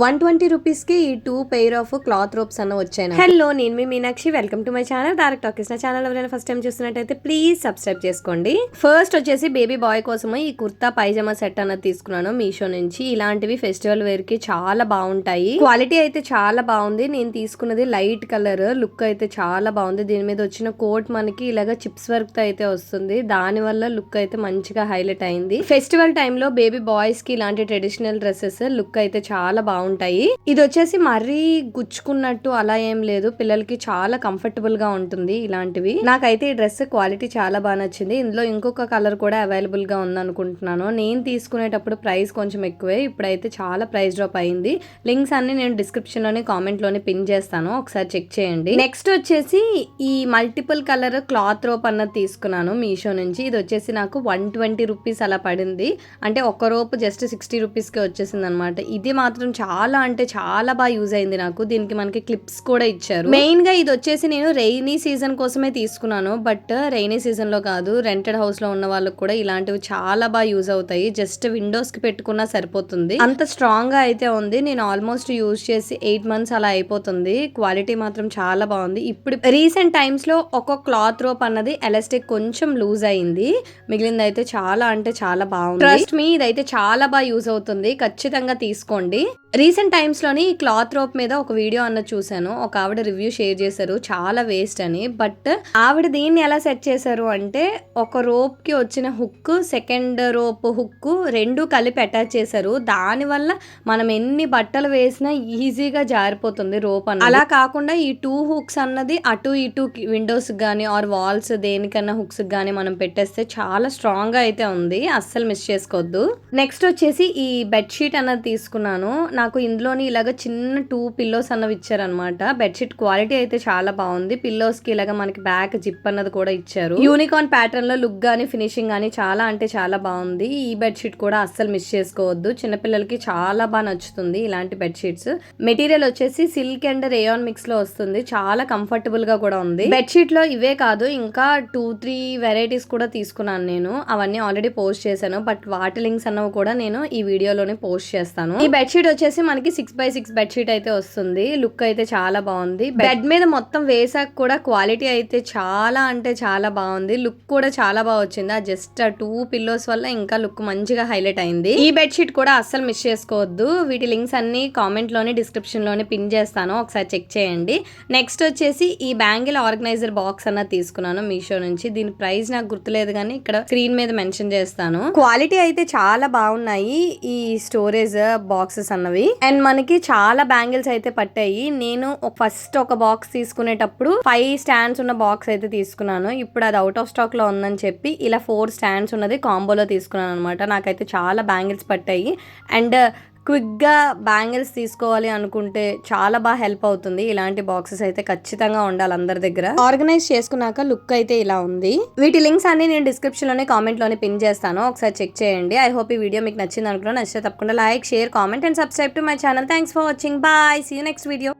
120 రూపీస్కి ఈ 2 pair of cloth ropes అన్న వచ్చాయి. హలో, నేను మీ Meenakshi. Welcome to my channel direct talkies. నా ఛానల్ ఎవరైనా ఫస్ట్ టైం చూస్తున్నట్టయితే ప్లీజ్ సబ్స్క్రైబ్ చేసుకోండి. ఫస్ట్ వచ్చేసి బేబీ బాయ్ కోసం ఈ కుర్తా పైజామా సెట్ అన్నది తీసుకున్నాను మీషో నుంచి. ఇలాంటివి ఫెస్టివల్ వేర్ కి చాలా బాగుంటాయి. క్వాలిటీ అయితే చాలా బాగుంది. నేను తీసుకున్నది లైట్ కలర్. లుక్ అయితే చాలా బాగుంది. దీని మీద వచ్చిన కోట్ మనకి ఇలాగా చిప్స్ వర్క్ తో అయితే వస్తుంది. దాని వల్ల లుక్ అయితే మంచిగా హైలైట్ అయింది. ఫెస్టివల్ టైంలో బేబీ బాయ్స్ కి ఇలాంటి ట్రెడిషనల్ డ్రెస్సెస్ లుక్ అయితే చాలా బాగుంటాయి. ఇది వచ్చేసి మరీ గుచ్చుకున్నట్టు అలా ఏం లేదు. పిల్లలకి చాలా కంఫర్టబుల్ గా ఉంటుంది ఇలాంటివి. నాకైతే ఈ డ్రెస్ క్వాలిటీ చాలా బాగా నచ్చింది. ఇందులో ఇంకొక కలర్ కూడా అవైలబుల్ గా ఉంది అనుకుంటున్నాను. నేను తీసుకునేటప్పుడు ప్రైస్ కొంచెం ఎక్కువే. ఇప్పుడైతే చాలా ప్రైస్ డ్రాప్ అయింది. లింక్స్ అన్ని నేను డిస్క్రిప్షన్ లోని కామెంట్ లోని పిన్ చేస్తాను, ఒకసారి చెక్ చేయండి. నెక్స్ట్ వచ్చేసి ఈ మల్టిపుల్ కలర్ క్లాత్ రోప్ అన్నది తీసుకున్నాను మీషో నుంచి. ఇది వచ్చేసి నాకు 120 రూపీస్ అలా పడింది. అంటే ఒక రోప్ జస్ట్ 60 రూపీస్ కి వచ్చేసింది అనమాట. ఇది మాత్రం చాలా అంటే చాలా బాగా యూజ్ అయింది నాకు. దీనికి మనకి క్లిప్స్ కూడా ఇచ్చారు. మెయిన్ గా ఇది వచ్చేసి నేను రెయినీ సీజన్ కోసమే తీసుకున్నాను. బట్ రెయినీ సీజన్ లో కాదు, రెంటెడ్ హౌస్ లో ఉన్న వాళ్ళకి కూడా ఇలాంటివి చాలా బాగా యూజ్ అవుతాయి. జస్ట్ విండోస్ కి పెట్టుకున్నా సరిపోతుంది. అంత స్ట్రాంగ్ గా అయితే ఉంది. నేను ఆల్మోస్ట్ యూజ్ చేసి 8 months అలా అయిపోతుంది. క్వాలిటీ మాత్రం చాలా బాగుంది. ఇప్పుడు రీసెంట్ టైమ్స్ లో ఒక క్లాత్ రోప్ అన్నది ఎలాస్టిక్ కొంచెం లూజ్ అయింది. మిగిలింది అయితే చాలా అంటే చాలా బాగుంది. ట్రస్ట్ మీ, ఇదైతే చాలా బాగా యూజ్ అవుతుంది. ఖచ్చితంగా తీసుకోండి. రీసెంట్ టైమ్స్ లోని ఈ క్లాత్ రోప్ మీద ఒక వీడియో అన్నది చూసాను. ఒక ఆవిడ రివ్యూ షేర్ చేశారు, చాలా వేస్ట్ అని. బట్ ఆవిడ దీన్ని ఎలా సెట్ చేశారు అంటే, ఒక రోప్ కి వచ్చిన హుక్, సెకండ్ రోప్ హుక్ రెండు కలిపి అటాచ్ చేశారు. దాని వల్ల మనం ఎన్ని బట్టలు వేసినా ఈజీగా జారిపోతుంది రోప్ అన్నది. అలా కాకుండా ఈ 2 హుక్స్ అన్నది అటు ఇటు విండోస్ గానీ ఆర్ వాల్స్ దేనికన్నా హుక్స్ గానీ మనం పెట్టేస్తే చాలా స్ట్రాంగ్ గా అయితే ఉంది. అస్సలు మిస్ చేసుకోవద్దు. నెక్స్ట్ వచ్చేసి ఈ బెడ్షీట్ అన్నది తీసుకున్నాను. నాకు ఇందులోని ఇలాగ చిన్న 2 పిల్లోస్ అన్నవి ఇచ్చారనమాట. బెడ్షీట్ క్వాలిటీ అయితే చాలా బాగుంది. పిల్లోస్ కి ఇలాగ మనకి బ్యాక్ జిప్ అన్నది కూడా ఇచ్చారు. యూనికార్న్ ప్యాటర్న్ లో లుక్ గానీ ఫినిషింగ్ గానీ చాలా అంటే చాలా బాగుంది. ఈ బెడ్షీట్ కూడా అస్సలు మిస్ చేసుకోవద్దు. చిన్నపిల్లలకి చాలా బాగా నచ్చుతుంది ఇలాంటి బెడ్షీట్స్. మెటీరియల్ వచ్చేసి సిల్క్ అండ్ రేయాన్ మిక్స్ లో వస్తుంది. చాలా కంఫర్టబుల్ గా కూడా ఉంది. బెడ్షీట్ లో ఇవే కాదు, ఇంకా 2-3 వెరైటీస్ కూడా తీసుకున్నాను నేను. అవన్నీ ఆల్రెడీ పోస్ట్ చేశాను. బట్ వాటి లింక్స్ అన్నవి కూడా నేను ఈ వీడియోలోనే పోస్ట్ చేస్తాను. ఈ బెడ్షీట్ వచ్చేసి మనకి 6x6 బెడ్షీట్ అయితే వస్తుంది. లుక్ అయితే చాలా బాగుంది. బెడ్ మీద మొత్తం వేసాక కూడా క్వాలిటీ అయితే చాలా అంటే చాలా బాగుంది. లుక్ కూడా చాలా బాగా వచ్చింది. ఆ జస్ట్ 2 పిల్లోస్ వల్ల ఇంకా లుక్ మంచిగా హైలైట్ అయింది. ఈ బెడ్షీట్ కూడా అస్సలు మిస్ చేసుకోవద్దు. వీటి లింక్స్ అన్ని కామెంట్ లోని డిస్క్రిప్షన్ లోని పిన్ చేస్తాను, ఒకసారి చెక్ చేయండి. నెక్స్ట్ వచ్చేసి ఈ బ్యాంగిల్ ఆర్గనైజర్ బాక్స్ అన్నది తీసుకున్నాను మీషో నుంచి. దీని ప్రైస్ నాకు గుర్తులేదు కానీ ఇక్కడ స్క్రీన్ మీద మెన్షన్ చేస్తాను. క్వాలిటీ అయితే చాలా బాగున్నాయి ఈ స్టోరేజ్ బాక్సెస్ అన్నవి. అండ్ మనకి చాలా బ్యాంగిల్స్ అయితే పట్టాయి. నేను ఫస్ట్ ఒక బాక్స్ తీసుకునేటప్పుడు 5 స్టాండ్స్ ఉన్న బాక్స్ అయితే తీసుకున్నాను. ఇప్పుడు అది అవుట్ ఆఫ్ స్టాక్ లో ఉందని చెప్పి ఇలా 4 స్టాండ్స్ ఉన్నది కాంబోలో తీసుకున్నాను అనమాట. నాకైతే చాలా బ్యాంగిల్స్ పట్టాయి. అండ్ క్విక్గా బ్యాంగిల్స్ తీసుకోవాలి అనుకుంటే చాలా బాగా హెల్ప్ అవుతుంది. ఇలాంటి బాక్సెస్ అయితే ఖచ్చితంగా ఉండాలి అందరి దగ్గర. ఆర్గనైజ్ చేసుకున్నాక లుక్ అయితే ఇలా ఉంది. వీటి లింక్స్ అన్ని నేను డిస్క్రిప్షన్ లోనే కామెంట్ లోనే పిన్ చేస్తాను, ఒకసారి చెక్ చేయండి. ఐ హోప్ ఈ వీడియో మీకు నచ్చింది అనుకున్నాను. నచ్చితే తప్పకుండా like, share, comment and subscribe to my channel. Thanks for watching. Bye. See you next video.